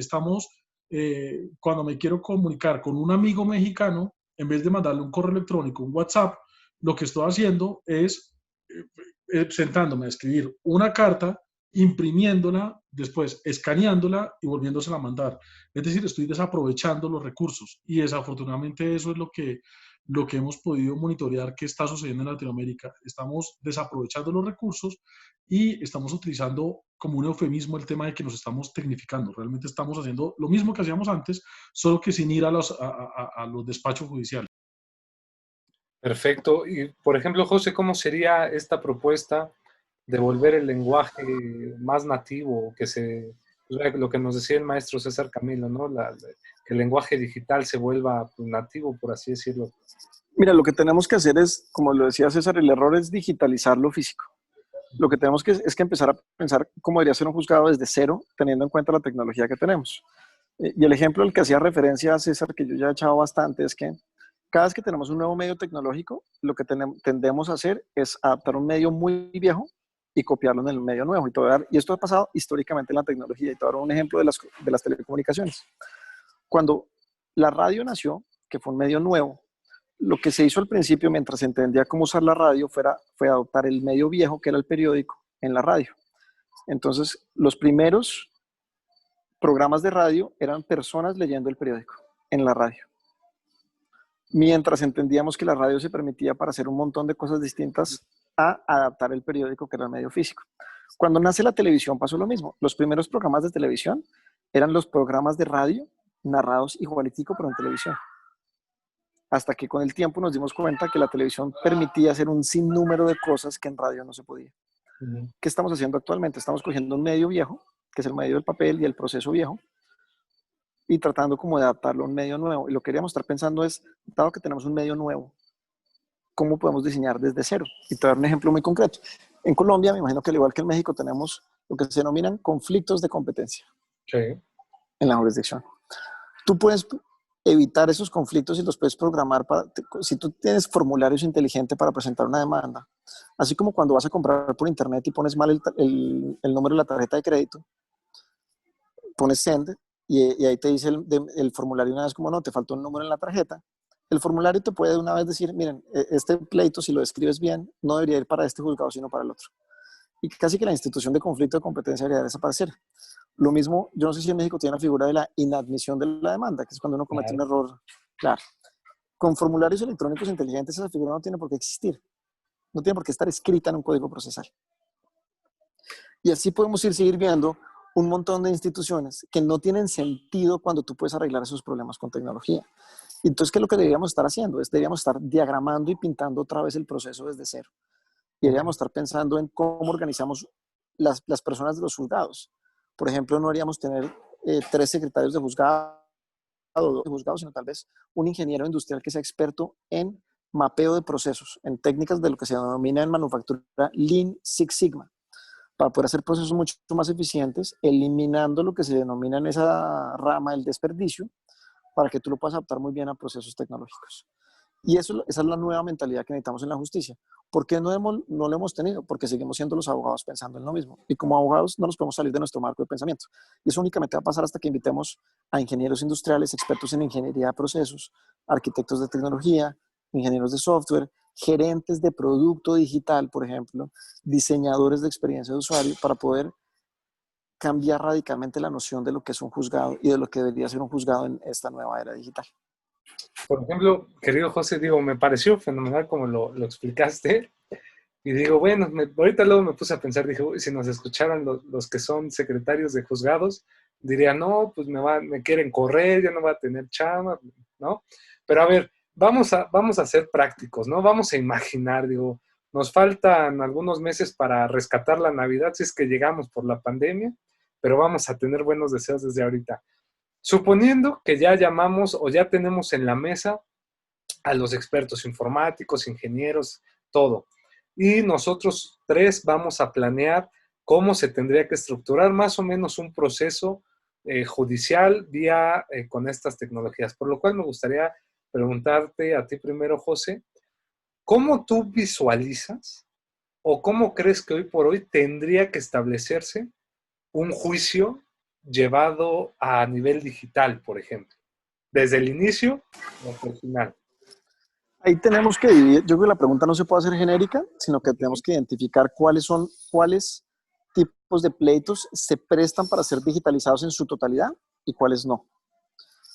cuando me quiero comunicar con un amigo mexicano, en vez de mandarle un correo electrónico, un WhatsApp, lo que estoy haciendo es sentándome a escribir una carta, imprimiéndola, después escaneándola y volviéndosela a mandar. Es decir, estoy desaprovechando los recursos y desafortunadamente eso es lo que hemos podido monitorear que está sucediendo en Latinoamérica. Estamos desaprovechando los recursos y estamos utilizando como un eufemismo el tema de que nos estamos tecnificando. Realmente estamos haciendo lo mismo que hacíamos antes, solo que sin ir a los despachos judiciales. Perfecto. Y, por ejemplo, José, ¿cómo sería esta propuesta de volver el lenguaje más nativo, lo que nos decía el maestro César Camilo, ¿no? Que el lenguaje digital se vuelva pues, nativo, por así decirlo? Mira, lo que tenemos que hacer es, como lo decía César, el error es digitalizar lo físico. Lo que tenemos es que empezar a pensar cómo debería ser un juzgado desde cero, teniendo en cuenta la tecnología que tenemos. Y el ejemplo al que hacía referencia a César, que yo ya he echado bastante, es que cada vez que tenemos un nuevo medio tecnológico, lo que tendemos a hacer es adaptar un medio muy viejo y copiarlo en el medio nuevo. Y esto ha pasado históricamente en la tecnología. Y te voy a dar un ejemplo de las telecomunicaciones. Cuando la radio nació, que fue un medio nuevo, lo que se hizo al principio, mientras se entendía cómo usar la radio, fue adoptar el medio viejo, que era el periódico, en la radio. Entonces, los primeros programas de radio eran personas leyendo el periódico en la radio. Mientras entendíamos que la radio se permitía para hacer un montón de cosas distintas a adaptar el periódico, que era el medio físico. Cuando nace la televisión pasó lo mismo. Los primeros programas de televisión eran los programas de radio narrados igualitico, pero en televisión. Hasta que con el tiempo nos dimos cuenta que la televisión permitía hacer un sinnúmero de cosas que en radio no se podía. ¿Qué estamos haciendo actualmente? Estamos cogiendo un medio viejo, que es el medio del papel y el proceso viejo, y tratando como de adaptarlo a un medio nuevo. Y lo que queríamos estar pensando es, dado que tenemos un medio nuevo, ¿cómo podemos diseñar desde cero? Y te voy a dar un ejemplo muy concreto. En Colombia, me imagino que al igual que en México, tenemos lo que se denominan conflictos de competencia. Sí. En la jurisdicción. Tú puedes evitar esos conflictos y los puedes programar si tú tienes formularios inteligentes para presentar una demanda, así como cuando vas a comprar por internet y pones mal el número de la tarjeta de crédito, pones send y ahí te dice el formulario una vez como no, te faltó un número en la tarjeta. El formulario te puede de una vez decir, miren, este pleito, si lo describes bien, no debería ir para este juzgado, sino para el otro. Y casi que la institución de conflicto de competencia debería desaparecer. Lo mismo, yo no sé si en México tiene la figura de la inadmisión de la demanda, que es cuando uno comete un error. Claro. Con formularios electrónicos inteligentes esa figura no tiene por qué existir. No tiene por qué estar escrita en un código procesal. Y así podemos seguir viendo un montón de instituciones que no tienen sentido cuando tú puedes arreglar esos problemas con tecnología. Entonces, ¿qué es lo que deberíamos estar haciendo? Deberíamos estar diagramando y pintando otra vez el proceso desde cero. Y deberíamos estar pensando en cómo organizamos las personas de los juzgados. Por ejemplo, no deberíamos tener 3 secretarios de juzgado, sino tal vez un ingeniero industrial que sea experto en mapeo de procesos, en técnicas de lo que se denomina en manufactura Lean Six Sigma, para poder hacer procesos mucho más eficientes, eliminando lo que se denomina en esa rama el desperdicio, para que tú lo puedas adaptar muy bien a procesos tecnológicos. Y esa es la nueva mentalidad que necesitamos en la justicia. ¿Por qué no lo hemos tenido? Porque seguimos siendo los abogados pensando en lo mismo. Y como abogados no nos podemos salir de nuestro marco de pensamiento. Y eso únicamente va a pasar hasta que invitemos a ingenieros industriales, expertos en ingeniería de procesos, arquitectos de tecnología, ingenieros de software, gerentes de producto digital, por ejemplo, diseñadores de experiencia de usuario, para poder cambiar radicalmente la noción de lo que es un juzgado y de lo que debería ser un juzgado en esta nueva era digital. Por ejemplo, querido José, digo, me pareció fenomenal como lo explicaste. Y digo, bueno, ahorita luego me puse a pensar, dije, uy, si nos escucharan los que son secretarios de juzgados, dirían, no, pues me quieren correr, ya no va a tener chamba, ¿no? Pero a ver, vamos a ser prácticos, ¿no? Vamos a imaginar, digo, nos faltan algunos meses para rescatar la Navidad si es que llegamos por la pandemia, pero vamos a tener buenos deseos desde ahorita. Suponiendo que ya llamamos o ya tenemos en la mesa a los expertos informáticos, ingenieros, todo. Y nosotros tres vamos a planear cómo se tendría que estructurar más o menos un proceso judicial vía con estas tecnologías. Por lo cual me gustaría preguntarte a ti primero, José, ¿cómo tú visualizas o cómo crees que hoy por hoy tendría que establecerse un juicio llevado a nivel digital, por ejemplo? Desde el inicio hasta el final. Ahí tenemos que dividir, yo creo que la pregunta no se puede hacer genérica, sino que tenemos que identificar cuáles tipos de pleitos se prestan para ser digitalizados en su totalidad y cuáles no.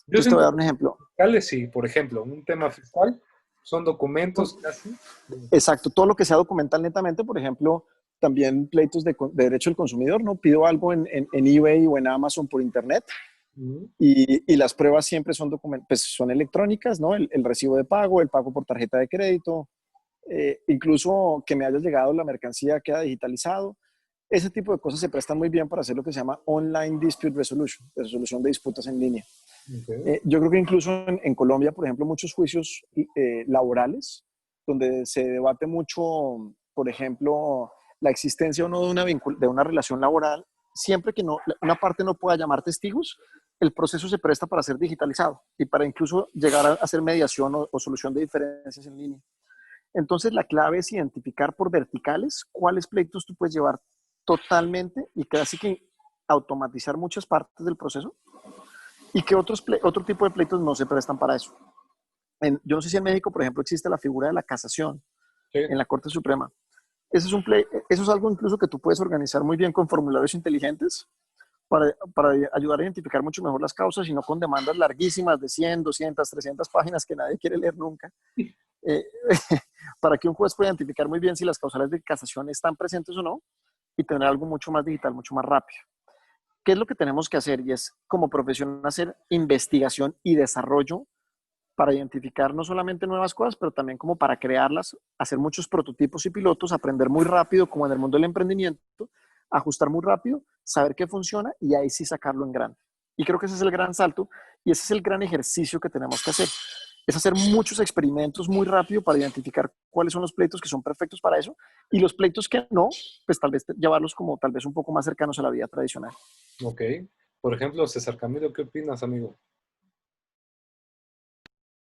Yo Entonces te voy a siento dar un ejemplo. fiscales, sí, por ejemplo, un tema fiscal son documentos casi. Exacto, todo lo que sea documental netamente, por ejemplo, también pleitos de derecho del consumidor, ¿no? Pido algo en eBay o en Amazon por internet y las pruebas siempre son, pues son electrónicas, ¿no? El recibo de pago, el pago por tarjeta de crédito, incluso que me haya llegado la mercancía queda digitalizado. Ese tipo de cosas se prestan muy bien para hacer lo que se llama Online Dispute Resolution, resolución de disputas en línea. Okay. Yo creo que incluso en Colombia, por ejemplo, muchos juicios laborales, donde se debate mucho, por ejemplo, la existencia o no de una relación laboral, siempre que no, una parte no pueda llamar testigos, el proceso se presta para ser digitalizado y para incluso llegar a hacer mediación o solución de diferencias en línea. Entonces, la clave es identificar por verticales cuáles pleitos tú puedes llevar totalmente y casi que automatizar muchas partes del proceso y que otro tipo de pleitos no se prestan para eso. Yo no sé si en México, por ejemplo, existe la figura de la casación Sí. en la Corte Suprema. Eso es algo incluso que tú puedes organizar muy bien con formularios inteligentes para ayudar a identificar mucho mejor las causas y no con demandas larguísimas de 100, 200, 300 páginas que nadie quiere leer nunca. Para que un juez pueda identificar muy bien si las causales de casación están presentes o no y tener algo mucho más digital, mucho más rápido. ¿Qué es lo que tenemos que hacer? Y es como profesión hacer investigación y desarrollo para identificar no solamente nuevas cosas, pero también como para crearlas, hacer muchos prototipos y pilotos, aprender muy rápido, como en el mundo del emprendimiento, ajustar muy rápido, saber qué funciona y ahí sí sacarlo en grande. Y creo que ese es el gran salto y ese es el gran ejercicio que tenemos que hacer. Es hacer muchos experimentos muy rápido para identificar cuáles son los pleitos que son perfectos para eso y los pleitos que no, pues tal vez llevarlos como tal vez un poco más cercanos a la vida tradicional. Ok. Por ejemplo, César Camilo, ¿qué opinas, amigo?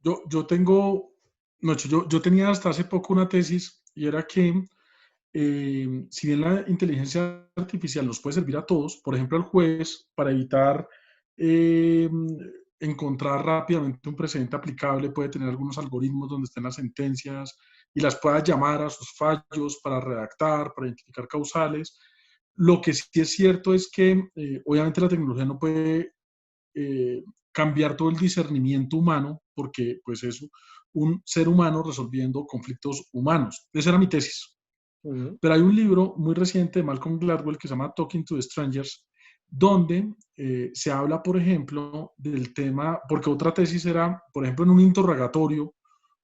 Yo tengo, no, yo tenía hasta hace poco una tesis y era que si bien la inteligencia artificial nos puede servir a todos, por ejemplo al juez, para evitar eh, encontrar rápidamente un precedente aplicable, puede tener algunos algoritmos donde estén las sentencias y las pueda llamar a sus fallos para redactar, para identificar causales. Lo que sí es cierto es que obviamente la tecnología no puede cambiar todo el discernimiento humano, porque pues es un ser humano resolviendo conflictos humanos. Esa era mi tesis. Pero hay un libro muy reciente de Malcolm Gladwell que se llama Talking to Strangers, donde se habla, por ejemplo, del tema, porque otra tesis era, por ejemplo, en un interrogatorio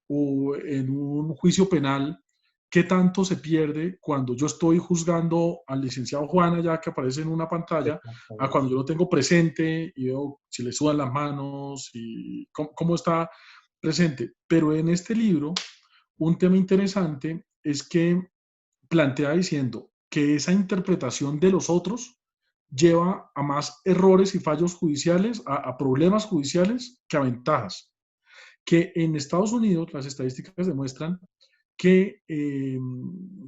o en un juicio penal, ¿qué tanto se pierde cuando yo estoy juzgando al licenciado Juan allá que aparece en una pantalla, a cuando yo lo tengo presente y veo si le sudan las manos y cómo está presente? Pero en este libro, un tema interesante es que plantea diciendo que esa interpretación de los otros lleva a más errores y fallos judiciales, a problemas judiciales que a ventajas. Que en Estados Unidos las estadísticas demuestran que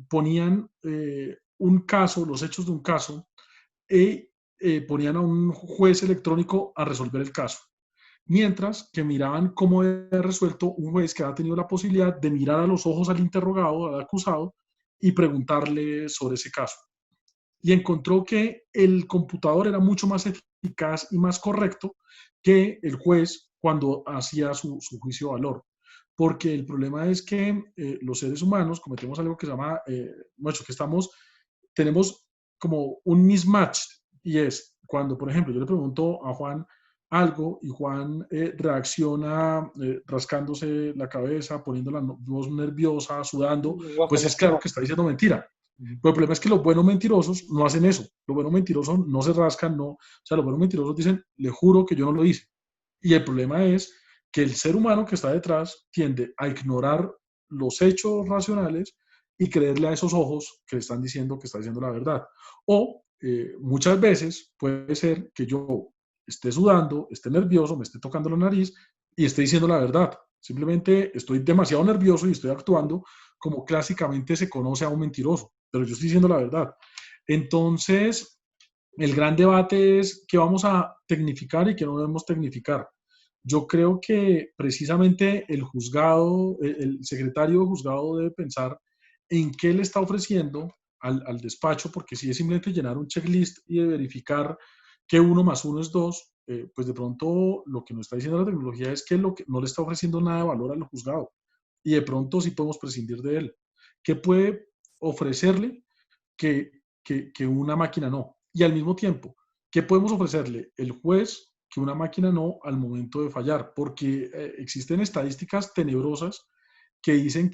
ponían un caso, los hechos de un caso, y ponían a un juez electrónico a resolver el caso. Mientras que miraban cómo había resuelto un juez que había tenido la posibilidad de mirar a los ojos al interrogado, al acusado, y preguntarle sobre ese caso. Y encontró que el computador era mucho más eficaz y más correcto que el juez cuando hacía su juicio de valor. Porque el problema es que los seres humanos cometemos algo que se llama, bueno, que tenemos como un mismatch, y es cuando, por ejemplo, yo le pregunto a Juan, algo y Juan reacciona rascándose la cabeza, poniendo la voz nerviosa, sudando, pues es claro que está diciendo mentira. Pero el problema es que los buenos mentirosos no hacen eso. Los buenos mentirosos no se rascan, no. O sea, los buenos mentirosos dicen, le juro que yo no lo hice. Y el problema es que el ser humano que está detrás tiende a ignorar los hechos racionales y creerle a esos ojos que le están diciendo que está diciendo la verdad. O muchas veces puede ser que yo esté sudando, esté nervioso, me esté tocando la nariz y esté diciendo la verdad. Simplemente estoy demasiado nervioso y estoy actuando como clásicamente se conoce a un mentiroso, pero yo estoy diciendo la verdad. Entonces, el gran debate es qué vamos a tecnificar y qué no debemos tecnificar. Yo creo que precisamente el juzgado, el secretario de juzgado debe pensar en qué le está ofreciendo al despacho, porque si es simplemente llenar un checklist y de verificar que 1 más 1 es 2, pues de pronto lo que nos está diciendo la tecnología es que, no le está ofreciendo nada de valor al juzgado y de pronto sí podemos prescindir de él. ¿Qué puede ofrecerle que una máquina no? Y al mismo tiempo, ¿qué podemos ofrecerle el juez que una máquina no al momento de fallar? Porque existen estadísticas tenebrosas que dicen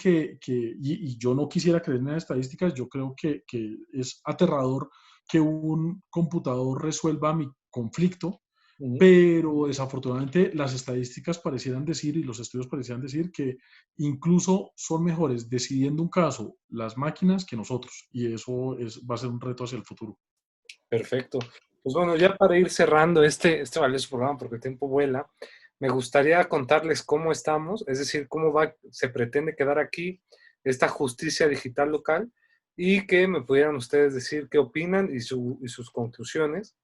y yo no quisiera creer en las estadísticas, yo creo que es aterrador que un computador resuelva mi conflicto, pero desafortunadamente las estadísticas parecieran decir y los estudios parecieran decir que incluso son mejores decidiendo un caso las máquinas que nosotros, y eso va a ser un reto hacia el futuro. Perfecto. Pues bueno, ya para ir cerrando este valioso programa, porque el tiempo vuela, me gustaría contarles cómo estamos, es decir, se pretende quedar aquí esta justicia digital local y que me pudieran ustedes decir qué opinan y sus conclusiones.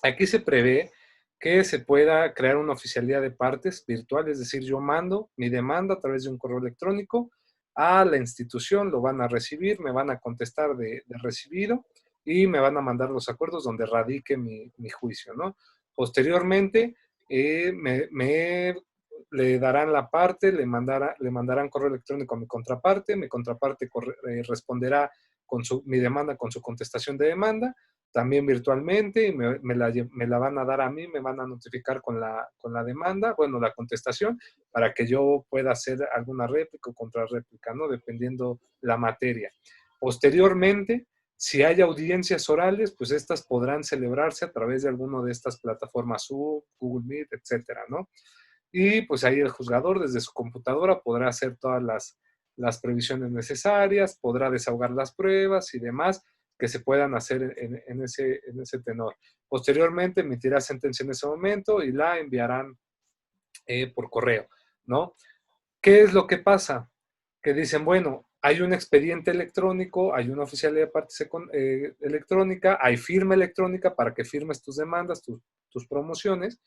Aquí se prevé que se pueda crear una oficialía de partes virtual, es decir, yo mando mi demanda a través de un correo electrónico a la institución, lo van a recibir, me van a contestar de recibido y me van a mandar los acuerdos donde radique mi juicio, ¿no? Posteriormente, le darán la parte, le mandarán correo electrónico a mi contraparte responderá con mi demanda con su contestación de demanda, también virtualmente, y me la van a dar a mí, me van a notificar con la demanda, bueno, la contestación, para que yo pueda hacer alguna réplica o contrarréplica, ¿no? Dependiendo la materia. Posteriormente, si hay audiencias orales, pues estas podrán celebrarse a través de alguna de estas plataformas Zoom, Google Meet, etcétera, ¿no? Y pues ahí el juzgador desde su computadora podrá hacer todas las previsiones necesarias, podrá desahogar las pruebas y demás que se puedan hacer en ese tenor. Posteriormente emitirá sentencia en ese momento y la enviarán por correo, ¿no? ¿Qué es lo que pasa? Que dicen, bueno, hay un expediente electrónico, hay una oficialidad de partes electrónica, hay firma electrónica para que firmes tus demandas, tus promociones,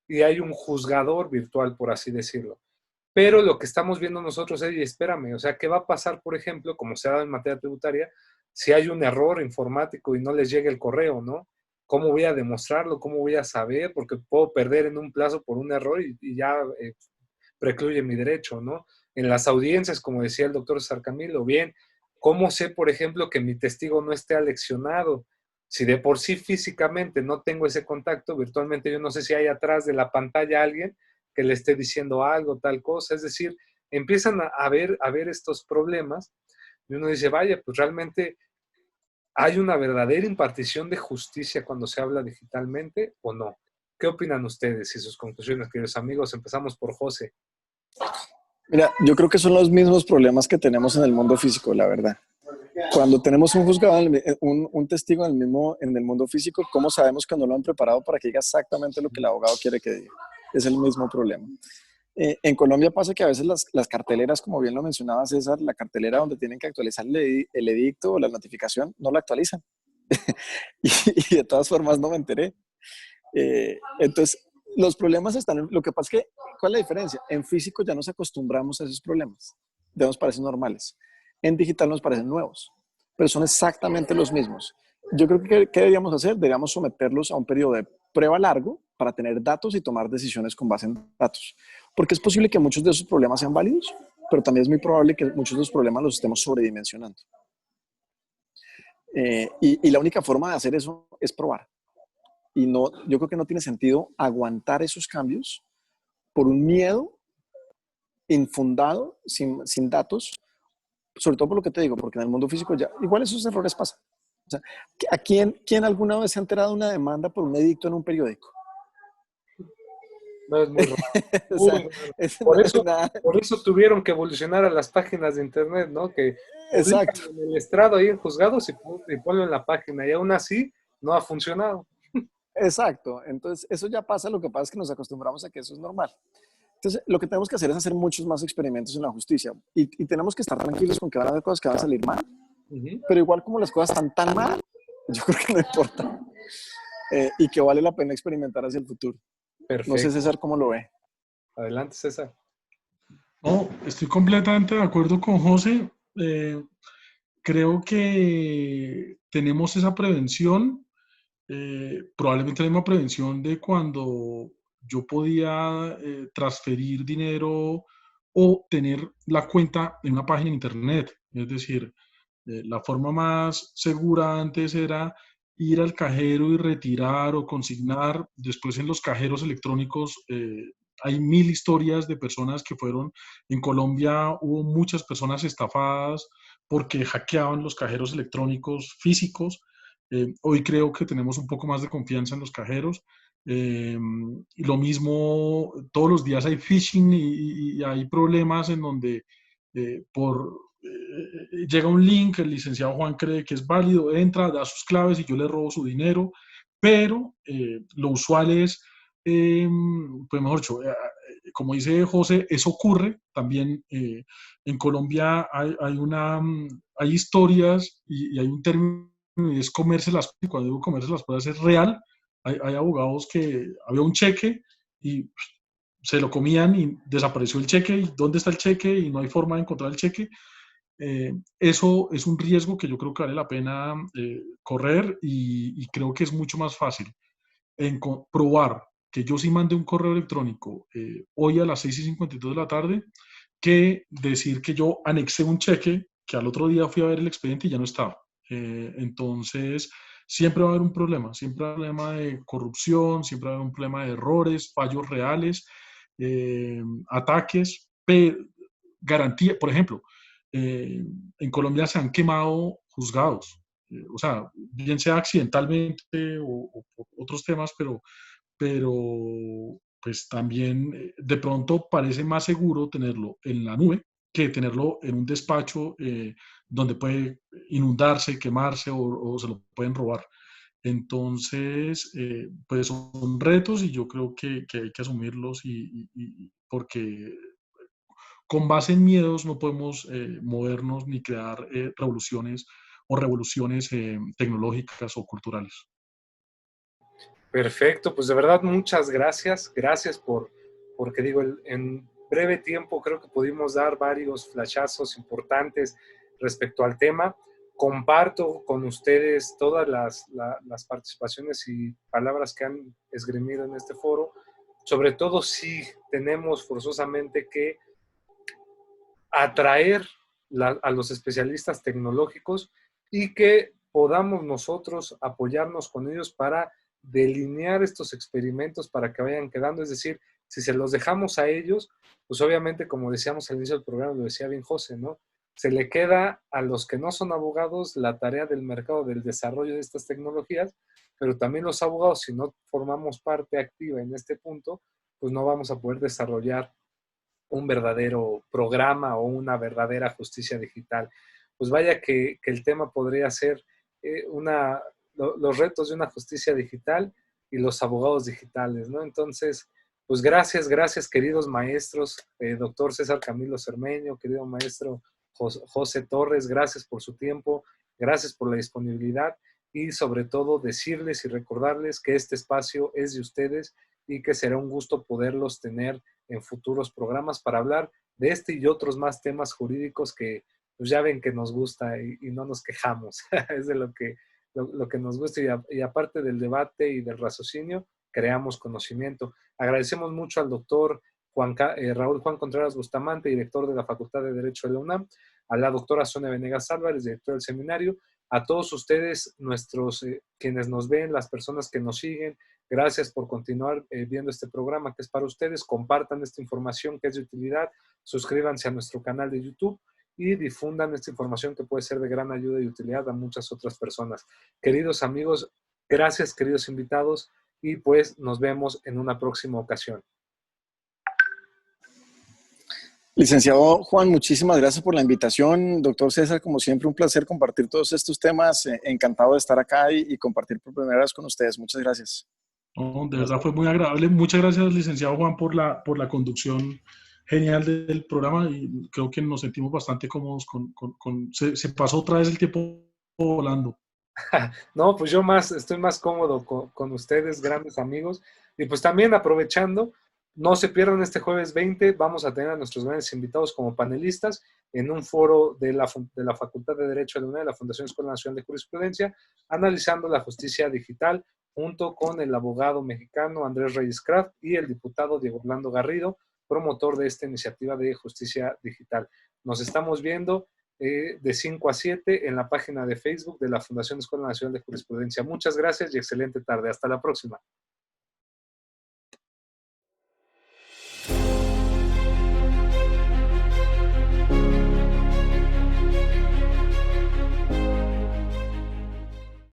y hay un juzgador virtual, por así decirlo. Pero lo que estamos viendo nosotros es, y espérame, o sea, ¿qué va a pasar, por ejemplo, como se ha dado en materia tributaria, si hay un error informático y no les llega el correo, ¿no? ¿Cómo voy a demostrarlo? ¿Cómo voy a saber? Porque puedo perder en un plazo por un error y ya precluye mi derecho, ¿no? En las audiencias, como decía el doctor César Camilo, bien, ¿cómo sé, por ejemplo, que mi testigo no esté aleccionado? Si de por sí físicamente no tengo ese contacto, virtualmente yo no sé si hay atrás de la pantalla alguien que le esté diciendo algo, tal cosa. Es decir, empiezan a ver estos problemas y uno dice, vaya, pues realmente hay una verdadera impartición de justicia cuando se habla digitalmente o no. ¿Qué opinan ustedes y sus conclusiones, queridos amigos? Empezamos por José. Mira, yo creo que son los mismos problemas que tenemos en el mundo físico, la verdad. Cuando tenemos un juzgado, un testigo en el mundo físico, ¿cómo sabemos que no lo han preparado para que diga exactamente lo que el abogado quiere que diga? Es el mismo problema. En Colombia pasa que a veces las carteleras, como bien lo mencionaba César, la cartelera donde tienen que actualizar el edicto o la notificación, no la actualizan. y de todas formas no me enteré. Entonces, los problemas están lo que pasa es que, ¿cuál es la diferencia? En físico ya nos acostumbramos a esos problemas, ya nos parecen normales. En digital nos parecen nuevos, pero son exactamente los mismos. Yo creo que ¿qué deberíamos hacer? Deberíamos someterlos a un periodo de prueba largo para tener datos y tomar decisiones con base en datos. Porque es posible que muchos de esos problemas sean válidos, pero también es muy probable que muchos de los problemas los estemos sobredimensionando. Y la única forma de hacer eso es probar. y no, yo creo que no tiene sentido aguantar esos cambios por un miedo infundado, sin datos, sobre todo por lo que te digo, porque en el mundo físico ya, igual esos errores pasan. O sea, ¿a quién alguna vez se ha enterado de una demanda por un edicto en un periódico? No, es muy raro, O muy sea, raro. es Por eso, nada, por eso tuvieron que evolucionar a las páginas de internet, ¿no? Que publican exacto, en el estrado ahí en juzgados y ponlo en la página, y aún así no ha funcionado. exacto. Entonces, eso ya pasa, lo que pasa es que nos acostumbramos a que eso es normal. Entonces, lo que tenemos que hacer es hacer muchos más experimentos en la justicia y tenemos que estar tranquilos con que van a haber cosas que van a salir mal, Ujú. pero igual como las cosas están tan mal, yo creo que no importa y que vale la pena experimentar hacia el futuro. No sé, Perfecto. César, cómo lo ve. Adelante, César. No, estoy completamente de acuerdo con José. Eh, Creo que tenemos esa prevención, probablemente la misma prevención de cuando yo podía transferir dinero o tener la cuenta en una página de internet. Es decir, la forma más segura antes era ir al cajero y retirar o consignar. Después en los cajeros electrónicos hay mil historias de personas que fueron. En Colombia hubo muchas personas estafadas porque hackeaban los cajeros electrónicos físicos. Hoy creo que tenemos un poco más de confianza en los cajeros. Y lo mismo, todos los días hay phishing y hay problemas en donde llega un link, el licenciado Juan cree que es válido, entra, da sus claves y yo le robo su dinero, pero lo usual es, pues mejor dicho, como dice José, eso ocurre también. En Colombia hay historias y hay un término y es comérselas. Cuando digo comérselas puede es real. Hay abogados que había un cheque y se lo comían y desapareció el cheque y dónde está el cheque y no hay forma de encontrar el cheque. Eso es un riesgo que yo creo que vale la pena correr y creo que es mucho más fácil en probar que yo sí mandé un correo electrónico hoy a las 6:52 de la tarde que decir que yo anexé un cheque que al otro día fui a ver el expediente y ya no estaba. Entonces, siempre va a haber un problema, siempre va a haber un problema de corrupción, siempre va a haber un problema de errores, fallos reales, ataques, garantía, por ejemplo, eh, en Colombia se han quemado juzgados, o sea, bien sea accidentalmente o por otros temas, pero pues también de pronto parece más seguro tenerlo en la nube que tenerlo en un despacho donde puede inundarse, quemarse o se lo pueden robar. Entonces, pues son retos y yo creo que hay que asumirlos porque con base en miedos no podemos movernos ni crear revoluciones o revoluciones tecnológicas o culturales. Perfecto, pues de verdad muchas gracias. Gracias porque digo, en breve tiempo creo que pudimos dar varios flashazos importantes respecto al tema. Comparto con ustedes todas las participaciones y palabras que han esgrimido en este foro. Sobre todo si tenemos forzosamente que atraer a los especialistas tecnológicos y que podamos nosotros apoyarnos con ellos para delinear estos experimentos para que vayan quedando. Es decir, si se los dejamos a ellos, pues obviamente, como decíamos al inicio del programa, lo decía bien José, ¿no? Se le queda a los que no son abogados la tarea del mercado del desarrollo de estas tecnologías, pero también los abogados, si no formamos parte activa en este punto, pues no vamos a poder desarrollar un verdadero programa o una verdadera justicia digital. Pues vaya que el tema podría ser los retos de una justicia digital y los abogados digitales, ¿no? Entonces, pues gracias queridos maestros, doctor César Camilo Cermeño, querido maestro José Torres, gracias por su tiempo, gracias por la disponibilidad y sobre todo decirles y recordarles que este espacio es de ustedes y que será un gusto poderlos tener en futuros programas para hablar de este y otros más temas jurídicos que pues ya ven que nos gusta y no nos quejamos. Es de lo que nos gusta y aparte del debate y del raciocinio, creamos conocimiento. Agradecemos mucho al doctor Raúl Juan Contreras Bustamante, director de la Facultad de Derecho de la UNAM, a la doctora Sonia Venegas Álvarez, directora del seminario, A todos ustedes, quienes nos ven, las personas que nos siguen, gracias por continuar viendo este programa que es para ustedes. Compartan esta información que es de utilidad, suscríbanse a nuestro canal de YouTube y difundan esta información que puede ser de gran ayuda y utilidad a muchas otras personas. Queridos amigos, gracias, queridos invitados, y pues nos vemos en una próxima ocasión. Licenciado Juan, muchísimas gracias por la invitación. Doctor César, como siempre, un placer compartir todos estos temas. Encantado de estar acá y compartir por primera vez con ustedes. Muchas gracias. No, de verdad fue muy agradable. Muchas gracias, licenciado Juan, por la conducción genial del programa, y creo que nos sentimos bastante cómodos se pasó otra vez el tiempo volando. No, pues yo estoy más cómodo con ustedes, grandes amigos. Y pues también aprovechando, no se pierdan este jueves 20, vamos a tener a nuestros grandes invitados como panelistas en un foro de la Facultad de Derecho de la UNED, de la Fundación Escuela Nacional de Jurisprudencia, analizando la justicia digital, junto con el abogado mexicano Andrés Reyes Kraft y el diputado Diego Orlando Garrido, promotor de esta iniciativa de justicia digital. Nos estamos viendo de 5 a 7 en la página de Facebook de la Fundación Escuela Nacional de Jurisprudencia. Muchas gracias y excelente tarde. Hasta la próxima.